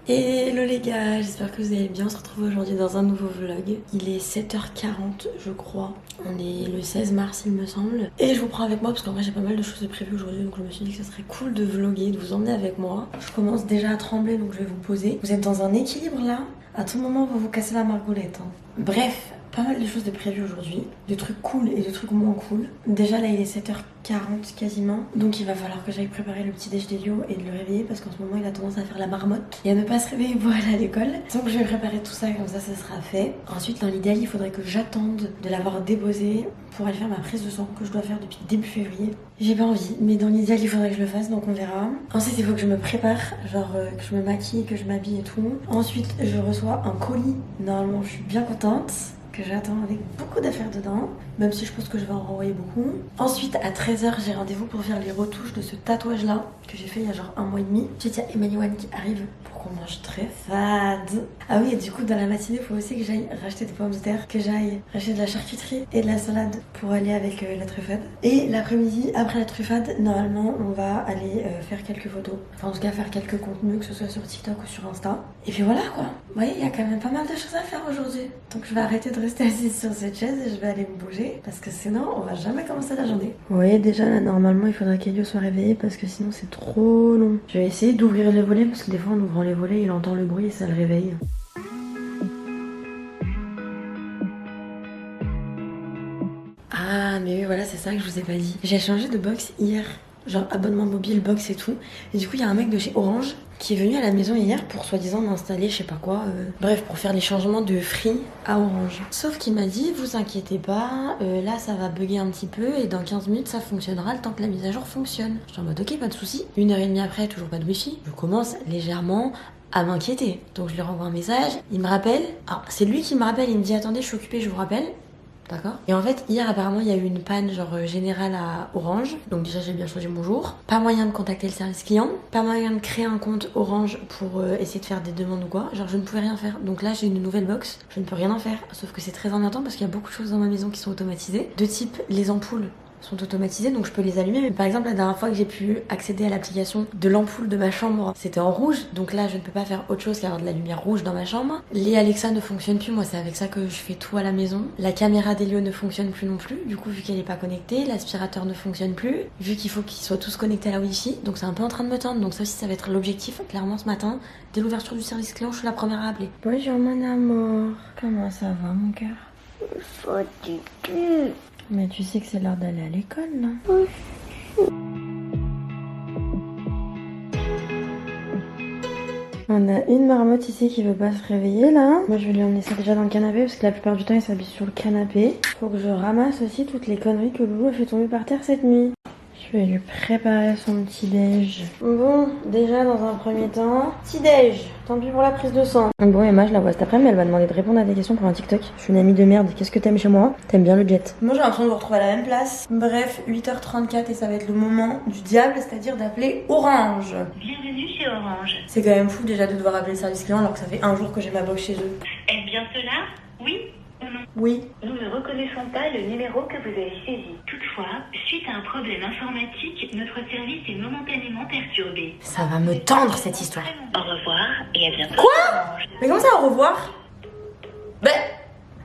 Hello les gars, j'espère que vous allez bien. On se retrouve aujourd'hui dans un nouveau vlog. Il est 7h40 je crois. On est le 16 mars il me semble. Et je vous prends avec moi parce qu'en vrai j'ai pas mal de choses de prévues aujourd'hui. Donc je me suis dit que ce serait cool de vlogger, de vous emmener avec moi. Je commence déjà à trembler donc je vais vous poser. Vous êtes dans un équilibre là. À tout moment on va vous casser la margoulette. Bref, pas mal de choses de prévues aujourd'hui. De trucs cool et de trucs moins cool. Déjà là il est 7h40 quasiment. Donc il va falloir que j'aille préparer le petit déj d'Elio et de le réveiller parce qu'en ce moment il a tendance à faire la marmotte et à ne pas se réveiller pour aller à l'école. Donc je vais préparer tout ça comme ça sera fait. Ensuite dans l'idéal il faudrait que j'attende de l'avoir déposé pour aller faire ma prise de sang que je dois faire depuis début février. J'ai pas envie mais dans l'idéal il faudrait que je le fasse donc on verra. Ensuite il faut que je me prépare, genre que je me maquille, que je m'habille et tout. Ensuite je reçois un colis. Normalement je suis bien contente. Que j'attends avec beaucoup d'affaires dedans, même si je pense que je vais en renvoyer beaucoup. Ensuite à 13h j'ai rendez-vous pour faire les retouches de ce tatouage là que j'ai fait il y a genre un mois et demi. Ensuite il y a Emmanuel qui arrive pour qu'on mange très fade. Ah oui et du coup dans la matinée il faut aussi que j'aille racheter des pommes de terre, que j'aille racheter de la charcuterie et de la salade pour aller avec la truffade. Et l'après-midi après la truffade normalement on va aller faire quelques photos. Enfin en tout cas faire quelques contenus que ce soit sur TikTok ou sur Insta. Et puis voilà quoi. Vous voyez il y a quand même pas mal de choses à faire aujourd'hui. Donc je vais arrêter de rester assise sur cette chaise et je vais aller me bouger parce que sinon on va jamais commencer la journée. Vous voyez déjà là normalement il faudrait qu'Elio soit réveillé parce que sinon c'est trop long. Je vais essayer d'ouvrir les volets parce que des fois en ouvrant les volets il entend le bruit et ça le réveille. Ah mais oui voilà c'est ça que je vous ai pas dit. J'ai changé de box hier. Genre abonnement mobile, box et tout. Et du coup il y a un mec de chez Orange qui est venu à la maison hier pour soi-disant m'installer je sais pas quoi. Bref pour faire les changements de Free à Orange. Sauf qu'il m'a dit vous inquiétez pas, là ça va bugger un petit peu et dans 15 minutes ça fonctionnera le temps que la mise à jour fonctionne. Je suis en mode ok pas de soucis. 1h30 après toujours pas de wifi. Je commence légèrement à m'inquiéter. Donc je lui renvoie un message, il me rappelle. Alors c'est lui qui me rappelle, il me dit attendez je suis occupée je vous rappelle. D'accord. Et en fait, hier apparemment il y a eu une panne genre générale à Orange. Donc déjà j'ai bien choisi mon jour. Pas moyen de contacter le service client. Pas moyen de créer un compte Orange pour essayer de faire des demandes ou quoi. Genre je ne pouvais rien faire. Donc là j'ai une nouvelle box. Je ne peux rien en faire. Sauf que c'est très emmerdant parce qu'il y a beaucoup de choses dans ma maison qui sont automatisées. De type les ampoules sont automatisées donc je peux les allumer mais par exemple la dernière fois que j'ai pu accéder à l'application de l'ampoule de ma chambre c'était en rouge donc là je ne peux pas faire autre chose qu'avoir de la lumière rouge dans ma chambre. Les Alexa ne fonctionnent plus, moi c'est avec ça que je fais tout à la maison. La caméra d'Elio ne fonctionne plus non plus du coup vu qu'elle est pas connectée, l'aspirateur ne fonctionne plus vu qu'il faut qu'ils soient tous connectés à la wifi donc c'est un peu en train de me tendre donc ça aussi ça va être l'objectif clairement ce matin. Dès l'ouverture du service client je suis la première à appeler. Bonjour mon amour, comment ça va mon cœur? Fatiguée. Mais tu sais que c'est l'heure d'aller à l'école, non? Oui. On a une marmotte ici qui veut pas se réveiller là. Moi je vais lui emmener ça déjà dans le canapé parce que la plupart du temps il s'habille sur le canapé. Faut que je ramasse aussi toutes les conneries que Loulou a fait tomber par terre cette nuit. Je vais lui préparer son petit déj. Bon, déjà dans un premier temps, petit déj. Tant pis pour la prise de sang. Bon Emma, je la vois cet après-midi, elle m'a demandé de répondre à des questions pour un TikTok. Je suis une amie de merde, qu'est-ce que t'aimes chez moi? T'aimes bien le jet. Moi j'ai l'impression de vous retrouver à la même place. Bref, 8h34 et ça va être le moment du diable, c'est-à-dire d'appeler Orange. Bienvenue chez Orange. C'est quand même fou déjà de devoir appeler le service client alors que ça fait un jour que j'ai ma box chez eux. Est-ce bien cela? Oui ou non? Oui. Nous ne reconnaissons pas le numéro que vous avez saisi. Toutefois, suite à un problème informatique, notre service est momentanément perturbé. Ça va me tendre cette histoire. Au revoir et à bientôt. Quoi? Mais comment ça au revoir? Ben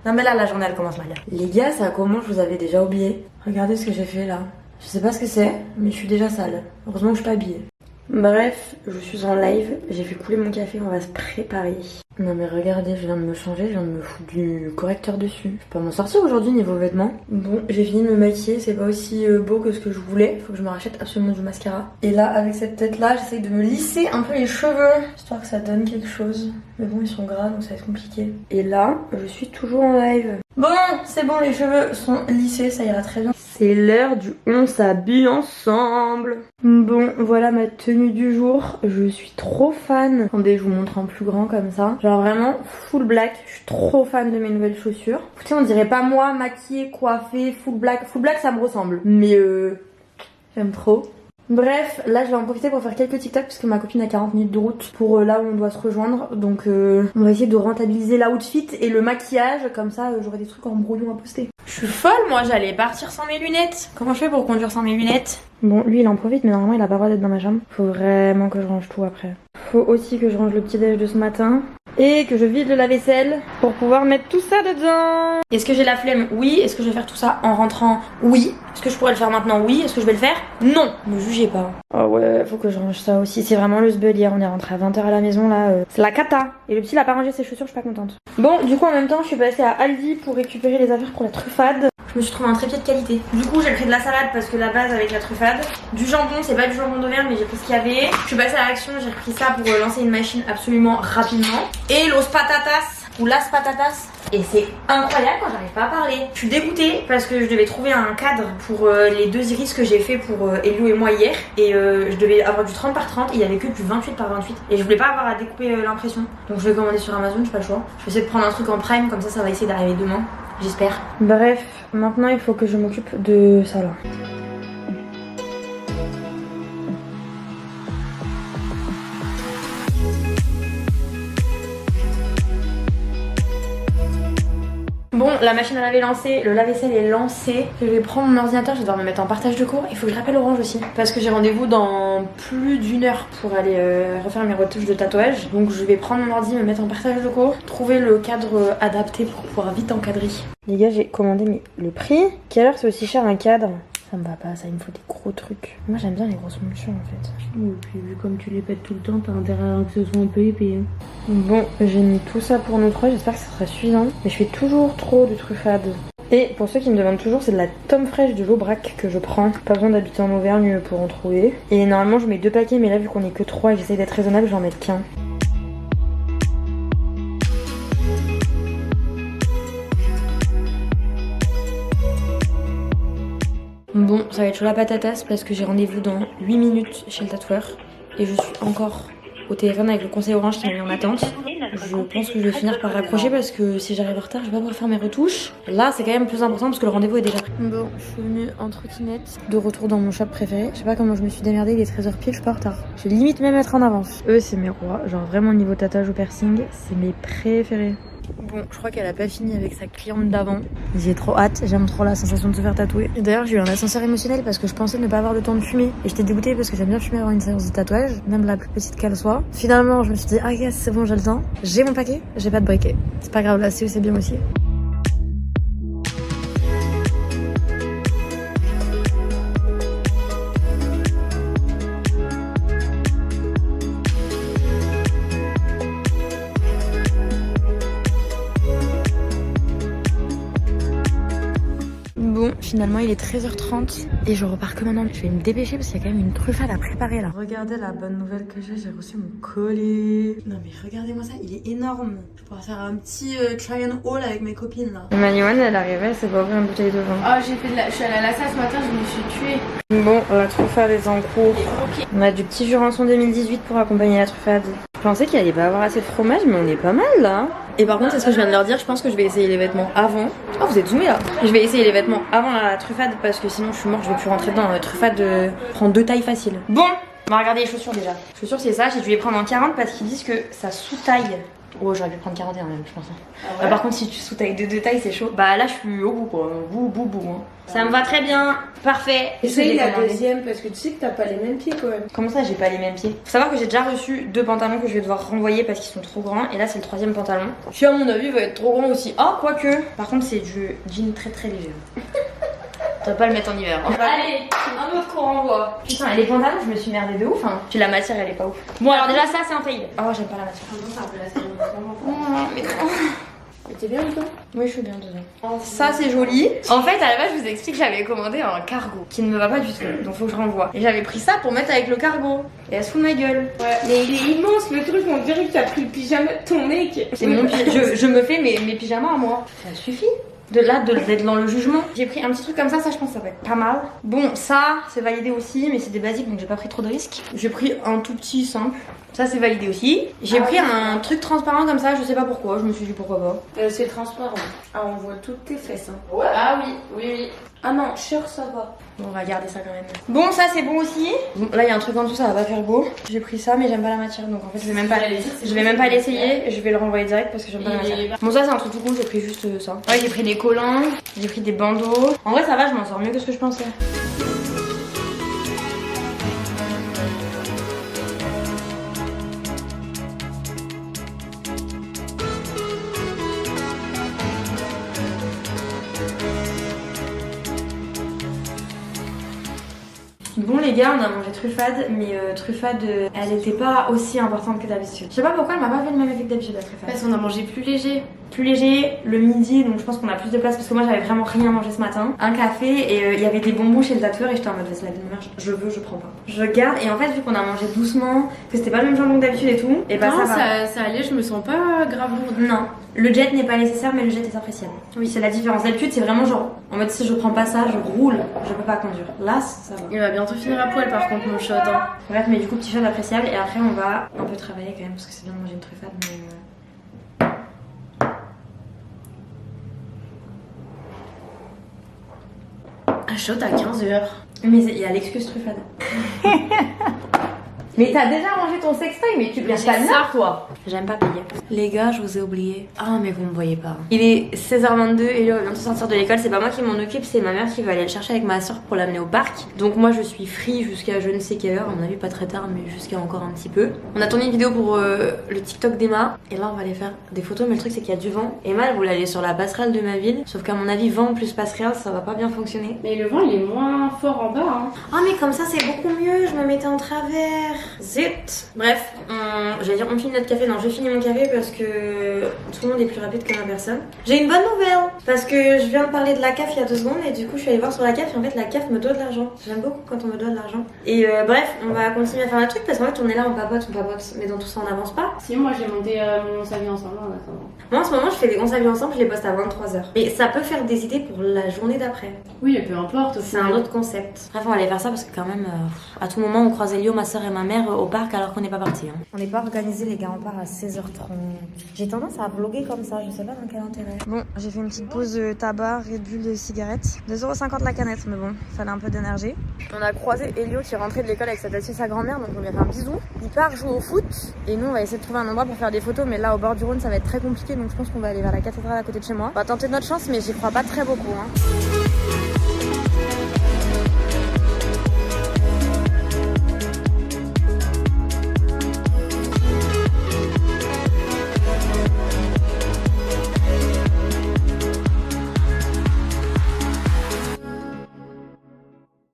non mais là la journée elle commence mal. Les gars ça commence, je vous avais déjà oublié. Regardez ce que j'ai fait là. Je sais pas ce que c'est, mais je suis déjà sale. Heureusement que je suis pas habillée. Bref, je suis en live, j'ai fait couler mon café, on va se préparer. Non mais regardez, je viens de me changer, je viens de me foutre du correcteur dessus. Je vais pas m'en sortir aujourd'hui niveau vêtements. Bon, j'ai fini de me maquiller, c'est pas aussi beau que ce que je voulais. Faut que je me rachète absolument du mascara. Et là, avec cette tête là, j'essaye de me lisser un peu les cheveux, histoire que ça donne quelque chose. Mais bon, ils sont gras donc ça va être compliqué. Et là, je suis toujours en live. Bon, c'est bon, les cheveux sont lissés, ça ira très bien. C'est l'heure du on s'habille ensemble. Bon, voilà ma tenue du jour. Je suis trop fan. Attendez, je vous montre en plus grand comme ça. Genre vraiment full black. Je suis trop fan de mes nouvelles chaussures. Écoutez, on dirait pas moi maquillée, coiffée, full black. Full black, ça me ressemble. Mais j'aime trop. Bref, là je vais en profiter pour faire quelques TikTok parce que ma copine a 40 minutes de route pour là où on doit se rejoindre. Donc on va essayer de rentabiliser l'outfit et le maquillage. Comme ça j'aurai des trucs en brouillon à poster. Je Je suis folle, moi, j'allais partir sans mes lunettes. Comment je fais pour conduire sans mes lunettes? Bon, lui, il en profite, mais normalement, il a pas le droit d'être dans ma chambre. Faut vraiment que je range tout après. Faut aussi que je range le petit déj de ce matin. Et que je vide le lave-vaisselle pour pouvoir mettre tout ça dedans. Est-ce que j'ai la flemme? Oui. Est-ce que je vais faire tout ça en rentrant? Oui. Est-ce que je pourrais le faire maintenant? Oui. Est-ce que je vais le faire? Non. Ne jugez pas. Oh ouais, faut que je range ça aussi. C'est vraiment le sbeul hier. On est rentré à 20h à la maison là. C'est la cata. Et le petit il a pas rangé ses chaussures, je suis pas contente. Bon, du coup en même temps, je suis passée à Aldi pour récupérer les affaires pour la truffade. Je me suis trouvé un trépied de qualité. Du coup, j'ai pris de la salade parce que la base avec la truffade. Du jambon, c'est pas du jambon d'Auvergne, mais j'ai pris ce qu'il y avait. Je suis passée à l'action, j'ai repris ça pour lancer une machine absolument rapidement. Et los patatas, ou las patatas. Et c'est incroyable quand j'arrive pas à parler. Je suis dégoûtée parce que je devais trouver un cadre pour les 2 iris que j'ai fait pour Elio et moi hier. Et je devais avoir du 30 par 30 et il y avait que du 28 par 28. Et je voulais pas avoir à découper l'impression. Donc je vais commander sur Amazon, j'ai pas le choix. Je vais essayer de prendre un truc en prime, comme ça va essayer d'arriver demain. J'espère. Bref, maintenant il faut que je m'occupe de ça là. Bon, la machine à laver est lancée, le lave-vaisselle est lancé. Je vais prendre mon ordinateur, je vais devoir me mettre en partage de cours. Il faut que je rappelle Orange aussi. Parce que j'ai rendez-vous dans plus d'1 heure pour aller refaire mes retouches de tatouage. Donc je vais prendre mon ordi, me mettre en partage de cours, trouver le cadre adapté pour pouvoir vite encadrer. Les gars, j'ai commandé mais le prix. Quelle heure c'est aussi cher un cadre? Ça me va pas, ça il me faut des gros trucs. Moi j'aime bien les grosses montures en fait. Et puis vu comme tu les pètes tout le temps, t'as intérêt à que ce soit un peu épais. Hein. Bon, j'ai mis tout ça pour nous 3, j'espère que ça sera suffisant. Mais je fais toujours trop de truffade. Et pour ceux qui me demandent toujours, c'est de la tome fraîche de l'Aubrac que je prends. Pas besoin d'habiter en Auvergne pour en trouver. Et normalement je mets 2 paquets, mais là vu qu'on est que 3 et j'essaye d'être raisonnable, je vais en mettre qu'un. Bon, ça va être chaud la patatas parce que j'ai rendez-vous dans 8 minutes chez le tatoueur. Et je suis encore au téléphone avec le conseil Orange qui m'a mis en attente. Je pense que je vais finir par raccrocher parce que si j'arrive en retard, je vais pas pouvoir faire mes retouches. Là, c'est quand même plus important parce que le rendez-vous est déjà pris. Bon, je suis venue en trottinette, de retour dans mon shop préféré. Je sais pas comment je me suis démerdée, il est 13h pile, je suis pas en retard. Je vais limite même être en avance. Eux, c'est mes rois. Genre vraiment niveau tatouage ou piercing, c'est mes préférés. Bon, je crois qu'elle a pas fini avec sa cliente d'avant. J'ai trop hâte, j'aime trop la sensation de se faire tatouer. Et d'ailleurs, j'ai eu un ascenseur émotionnel parce que je pensais ne pas avoir le temps de fumer. Et j'étais dégoûtée parce que j'aime bien fumer avant une séance de tatouage, même la plus petite qu'elle soit. Finalement, je me suis dit, ah yes, c'est bon, j'ai le temps. J'ai mon paquet, j'ai pas de briquet. C'est pas grave, la CE c'est bien aussi. Bon, finalement il est 13h30 et je repars que maintenant. Je vais me dépêcher parce qu'il y a quand même une truffade à préparer là. Regardez la bonne nouvelle que j'ai reçu mon collier. Non mais regardez-moi ça, il est énorme. Je pourrais faire un petit try and haul avec mes copines là. Manuane elle arrivait, elle s'est pas ouvrir une bouteille de vin. Oh je suis allée à la salle ce matin, je me suis tuée. Bon, la truffade est en cours. On a du petit Jurançon 2018 pour accompagner la truffade. Je pensais qu'il allait pas avoir assez de fromage mais on est pas mal là. Et par contre, c'est ce que je viens de leur dire, je pense que je vais essayer les vêtements avant. Oh, vous êtes zoomés là. Je vais essayer les vêtements avant la truffade parce que sinon je suis morte, je vais plus rentrer dedans. La truffade prend 2 tailles faciles. Bon, on va regarder les chaussures déjà. Les chaussures c'est ça, j'ai dû les prendre en 40 parce qu'ils disent que ça sous-taille. Oh, j'aurais dû prendre 41 même, je pense. Ah ouais. Par contre, si tu sous-tailles de 2 tailles, c'est chaud. Bah là, je suis au bout quoi. Bout. Hein. Ça me va très bien. Parfait. Essaye la deuxième parce que tu sais que t'as pas les mêmes pieds quand même. Comment ça, j'ai pas les mêmes pieds? Faut savoir que j'ai déjà reçu 2 pantalons que je vais devoir renvoyer parce qu'ils sont trop grands. Et là, c'est le 3e pantalon. Qui, à mon avis, va être trop grand aussi. Ah, quoique. Par contre, c'est du jean très très léger. Tu vas pas le mettre en hiver. Hein. Allez, un autre qu'on renvoie. Putain, et les pantalons, je me suis merdée de ouf. Hein. Puis la matière, elle est pas ouf. Bon, alors déjà, ça, c'est un fail. Oh, j'aime pas la matière. C'est un peu la Mais non. T'es bien dedans? Oui, je suis bien dedans. Ça, c'est joli. En fait, à la base, je vous explique que j'avais commandé un cargo qui ne me va pas du tout. Donc, faut que je renvoie. Et j'avais pris ça pour mettre avec le cargo. Et elle se fout de ma gueule. Ouais. Mais il est immense le truc, on dirait que t'as pris le pyjama de ton mec. C'est mon pyjama. Je me fais mes pyjamas à moi. Ça suffit. D'être dans le jugement. J'ai pris un petit truc comme ça je pense que ça va être pas mal. Bon, ça c'est validé aussi, mais c'est des basiques donc j'ai pas pris trop de risques. J'ai pris un tout petit simple. Ça c'est validé aussi. J'ai pris un truc transparent comme ça, je sais pas pourquoi, je me suis dit pourquoi pas. C'est transparent. Ah, on voit toutes tes fesses. Hein. Ouais. Ah oui. Ah non, cher ça va. Bon, on va garder ça quand même. Bon, ça c'est bon aussi. Bon, là il y a un truc en dessous, ça va pas faire beau. J'ai pris ça mais j'aime pas la matière donc en fait je vais même pas l'essayer. Je vais le renvoyer direct parce que j'aime pas la matière. Bon, ça c'est un truc tout con, j'ai pris juste ça. Ouais, j'ai pris des collants, j'ai pris des bandeaux. En vrai ça va, je m'en sors mieux que ce que je pensais. Bon les gars, on a mangé truffade, mais truffade, elle était pas aussi importante que d'habitude. Je sais pas pourquoi elle m'a pas fait le même effet que d'habitude la truffade. Parce qu'on a mangé plus léger. Plus léger, le midi, donc je pense qu'on a plus de place parce que moi j'avais vraiment rien mangé ce matin. Un café et il y avait des bonbons chez le tatoueur et j'étais en mode c'est la vie de ma mère, je veux, je prends pas. Je garde et en fait vu qu'on a mangé doucement, que c'était pas le même jambon que d'habitude et tout, et bah non, ça va. ça allait, je me sens pas grave lourde. Non, le jet n'est pas nécessaire mais le jet est appréciable. Oui, c'est la différence. D'habitude c'est vraiment genre, en mode si je prends pas ça, je roule, je peux pas conduire. Là ça va. Il va bientôt finir à poil par contre mon shot. Hein. Bref, mais du coup petit shot appréciable et après on va un peu travailler quand même parce que c'est bien de manger une truffade mais... Un shot à 15h. Mais il y a l'excuse truffade. Mais t'as déjà mangé ton sextoy, mais tu viens pas le nord, toi. J'aime pas payer. Les gars, je vous ai oublié. Ah, mais vous me voyez pas. Il est 16h22 et là, on va bientôt sortir de l'école. C'est pas moi qui m'en occupe, c'est ma mère qui va aller le chercher avec ma soeur pour l'amener au parc. Donc, moi, je suis free jusqu'à je ne sais quelle heure. À mon avis, pas très tard, mais jusqu'à encore un petit peu. On a tourné une vidéo pour le TikTok d'Emma. Et là, on va aller faire des photos. Mais le truc, c'est qu'il y a du vent. Emma, elle voulait aller sur la passerelle de ma ville. Sauf qu'à mon avis, vent plus passerelle, ça va pas bien fonctionner. Mais le vent, il est moins fort en bas. Hein. Ah, mais comme ça, c'est beaucoup mieux. Je me mettais en travers. Zut. Bref, j'allais dire on finit notre café. Non, je finis mon café parce que tout le monde est plus rapide que ma personne. J'ai une bonne nouvelle parce que je viens de parler de la CAF il y a 2 secondes et du coup je suis allée voir sur la CAF et en fait la CAF me doit de l'argent. J'aime beaucoup quand on me doit de l'argent. Et bref, on va continuer à faire le truc parce qu'en fait on est là, on papote, mais dans tout ça on n'avance pas. Si, moi j'ai monté mon salut ensemble en attendant. Moi en ce moment je fais des on s'habille ensemble, je les poste à 23h. Mais ça peut faire des idées pour la journée d'après. Oui, peu importe. C'est un autre concept. Bref, on va aller faire ça parce que quand même, à tout moment on croise Elio, ma soeur et ma mère au parc alors qu'on n'est pas parti. Hein. On n'est pas organisé les gars, on part à 16h30. J'ai tendance à vlogger comme ça, je sais pas dans quel intérêt. Bon, j'ai fait une petite pause de tabac, Red Bull, de cigarettes. 2,50€ la canette, mais bon, fallait un peu d'énergie. On a croisé Elio qui est rentré de l'école avec sa tête et sa grand-mère, donc on lui a fait un bisou. Il part jouer au foot et nous on va essayer de trouver un endroit pour faire des photos, mais là au bord du Rhône ça va être très compliqué, donc je pense qu'on va aller vers la cathédrale à côté de chez moi. On va tenter notre chance, mais j'y crois pas très beaucoup. Hein.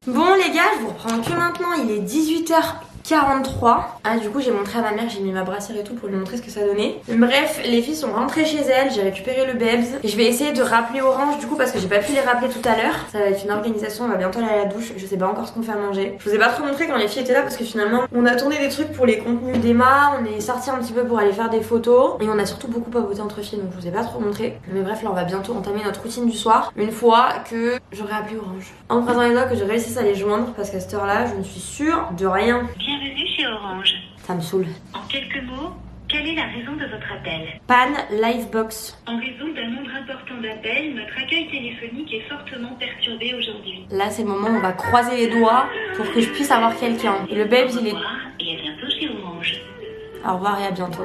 Bon les gars, je vous reprends que maintenant, il est 18h43. Ah du coup j'ai montré à ma mère, j'ai mis ma brassière et tout pour lui montrer ce que ça donnait. Bref, les filles sont rentrées chez elles, j'ai récupéré le Bebs. Et je vais essayer de rappeler Orange du coup parce que j'ai pas pu les rappeler tout à l'heure. Ça va être une organisation, on va bientôt aller à la douche, je sais pas encore ce qu'on fait à manger. Je vous ai pas trop montré quand les filles étaient là parce que finalement on a tourné des trucs pour les contenus d'Emma, on est sorti un petit peu pour aller faire des photos. Et on a surtout beaucoup papoté entre filles donc je vous ai pas trop montré. Mais bref là on va bientôt entamer notre routine du soir une fois que j'aurai appelé Orange. En croisant les doigts que je réussisse à les joindre parce qu'à cette heure là je ne suis sûre de rien. Bienvenue chez Orange. Ça me saoule. En quelques mots, quelle est la raison de votre appel? Panne Livebox. En raison d'un nombre important d'appels, notre accueil téléphonique est fortement perturbé aujourd'hui. Là c'est le moment où on va croiser les doigts pour que je puisse avoir quelqu'un. Et le Babes il est... Au revoir et à bientôt chez Orange. Au revoir et à bientôt.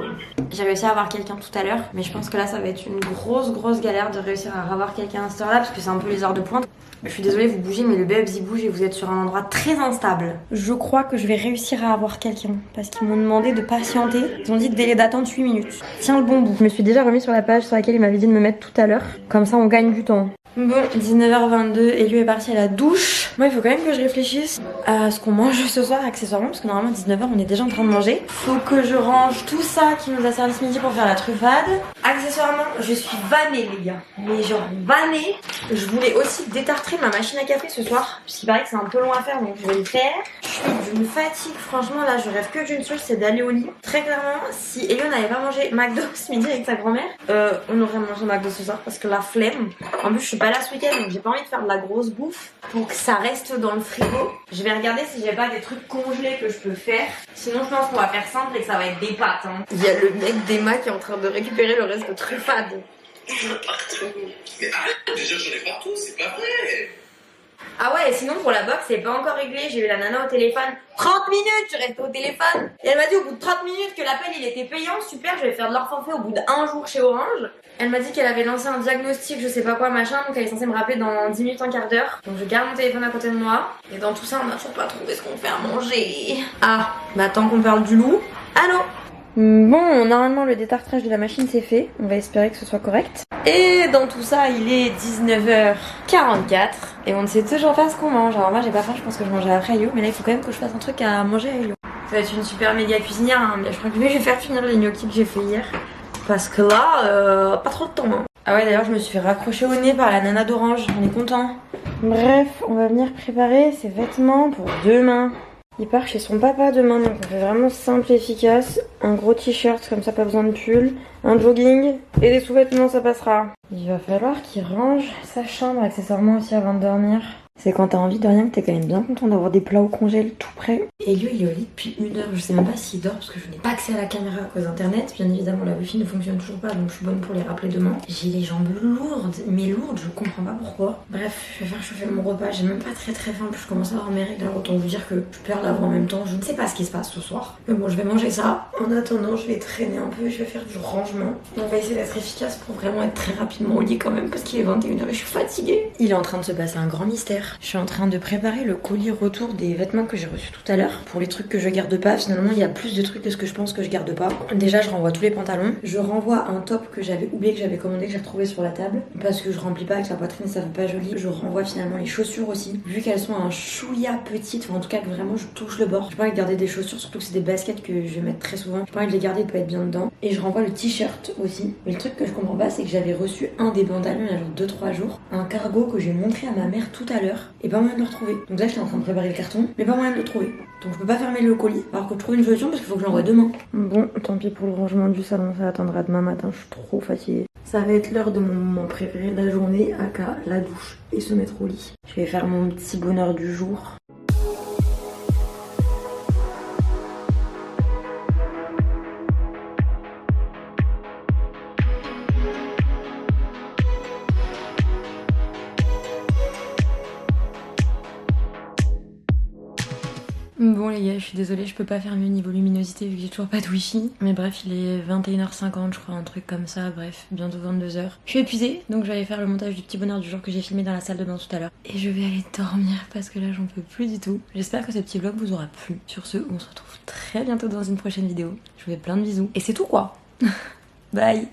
J'ai réussi à avoir quelqu'un tout à l'heure, mais je pense que là ça va être une grosse galère de réussir à avoir quelqu'un à cette heure là parce que c'est un peu les heures de pointe. Je suis désolée, vous bougez, mais le Babes il bouge et vous êtes sur un endroit très instable. Je crois que je vais réussir à avoir quelqu'un parce qu'ils m'ont demandé de patienter. Ils ont dit délai d'attente 8 minutes. Tiens le bon bout. Je me suis déjà remis sur la page sur laquelle il m'avait dit de me mettre tout à l'heure. Comme ça on gagne du temps. Bon, 19h22 et lui est parti à la douche. Moi, il faut quand même que je réfléchisse à ce qu'on mange ce soir accessoirement parce que normalement 19h on est déjà en train de manger. Faut que je range tout ça qui nous a servi ce midi pour faire la truffade. Accessoirement, je suis vannée les gars. Mais genre vannée. Je voulais aussi détartrer ma machine à café ce soir puisqu'il paraît que c'est un peu long à faire donc je vais le faire. Je suis d'une fatigue, franchement là je rêve que d'une chose, c'est d'aller au lit. Très clairement, si Elio n'avait pas mangé McDo ce midi avec sa grand-mère, on aurait mangé McDo ce soir parce que la flemme. En plus je suis pas là ce week-end donc j'ai pas envie de faire de la grosse bouffe pour que ça reste dans le frigo. Je vais regarder si j'ai pas des trucs congelés que je peux faire. Sinon je pense qu'on va faire simple et que ça va être des pâtes. Hein. Il y a le mec d'Emma qui est en train de récupérer le reste de truffade. J'en ai partout. Mais arrête de dire j'en ai partout, c'est pas vrai. Ah ouais, et sinon pour la box, c'est pas encore réglé. J'ai eu la nana au téléphone. 30 minutes, je restais au téléphone. Et elle m'a dit au bout de 30 minutes que l'appel il était payant. Super, je vais faire de leur forfait au bout d'un jour chez Orange. Elle m'a dit qu'elle avait lancé un diagnostic, je sais pas quoi, machin. Donc elle est censée me rappeler dans 10 minutes, un quart d'heure. Donc je garde mon téléphone à côté de moi. Et dans tout ça, on n'a toujours pas trouvé ce qu'on fait à manger. Ah, bah tant qu'on parle du loup. Allô? Bon, normalement le détartrage de la machine c'est fait, on va espérer que ce soit correct. Et dans tout ça, il est 19h44 et on ne sait toujours pas ce qu'on mange. Alors moi j'ai pas faim, je pense que je mangerai après Yo, mais là il faut quand même que je fasse un truc à manger à Yo. Ça va être une super méga cuisinière, hein. Mais je crois que je vais faire finir les gnocchis que j'ai fait hier. Parce que là, pas trop de temps. Hein. Ah ouais, d'ailleurs je me suis fait raccrocher au nez par la nana d'Orange, on est content. Bref, on va venir préparer ses vêtements pour demain. Il part chez son papa demain, donc on fait vraiment simple et efficace. Un gros t-shirt, comme ça pas besoin de pull, un jogging et des sous-vêtements, ça passera. Il va falloir qu'il range sa chambre accessoirement aussi avant de dormir. C'est quand t'as envie de rien que t'es quand même bien content d'avoir des plats au congèle tout prêt. Et lui il est au lit depuis 1 heure, je sais même pas s'il dort parce que je n'ai pas accès à la caméra à cause d'internet. Bien évidemment la wifi ne fonctionne toujours pas donc je suis bonne pour les rappeler demain. J'ai les jambes lourdes, mais lourdes, je comprends pas pourquoi. Bref, je vais faire chauffer mon repas, j'ai même pas très faim, puis je commence à avoir mes règles, alors autant vous dire que je perds la voix en même temps. Je ne sais pas ce qui se passe ce soir. Mais bon, je vais manger ça. En attendant, je vais traîner un peu, je vais faire du rangement. On va essayer d'être efficace pour vraiment être très rapidement au lit quand même parce qu'il est 21h et je suis fatiguée. Il est en train de se passer un grand mystère. Je suis en train de préparer le colis retour des vêtements que j'ai reçus tout à l'heure. Pour les trucs que je garde pas, finalement il y a plus de trucs que ce que je pense que je garde pas. Déjà je renvoie tous les pantalons. Je renvoie un top que j'avais oublié, que j'avais commandé, que j'ai retrouvé sur la table. Parce que je remplis pas avec la poitrine, ça fait pas joli. Je renvoie finalement les chaussures aussi. Vu qu'elles sont un chouïa petites, enfin en tout cas que vraiment je touche le bord. J'ai pas envie de garder des chaussures, surtout que c'est des baskets que je vais mettre très souvent. J'ai pas envie de les garder, de pas être bien dedans. Et je renvoie le t-shirt aussi. Mais le truc que je comprends pas, c'est que j'avais reçu un des pantalons il y a genre 2-3 jours. Un cargo que j'ai montré à ma mère tout à l'heure. Et pas moyen de le retrouver. Donc là j'étais en train de préparer le carton, mais pas moyen de le trouver. Donc je peux pas fermer le colis, alors que je trouve une solution parce qu'il faut que je l'envoie demain. Bon, tant pis pour le rangement du salon, ça attendra demain matin, je suis trop fatiguée. Ça va être l'heure de mon moment préféré de la journée, aka la douche et se mettre au lit. Je vais faire mon petit bonheur du jour. Bon les gars, je suis désolée, je peux pas faire mieux niveau luminosité vu que j'ai toujours pas de wifi. Mais bref, il est 21h50 je crois, un truc comme ça, bref, bientôt 22h. Je suis épuisée, donc je vais aller faire le montage du petit bonheur du jour que j'ai filmé dans la salle de bain tout à l'heure. Et je vais aller dormir parce que là j'en peux plus du tout. J'espère que ce petit vlog vous aura plu. Sur ce, on se retrouve très bientôt dans une prochaine vidéo. Je vous fais plein de bisous. Et c'est tout quoi. Bye.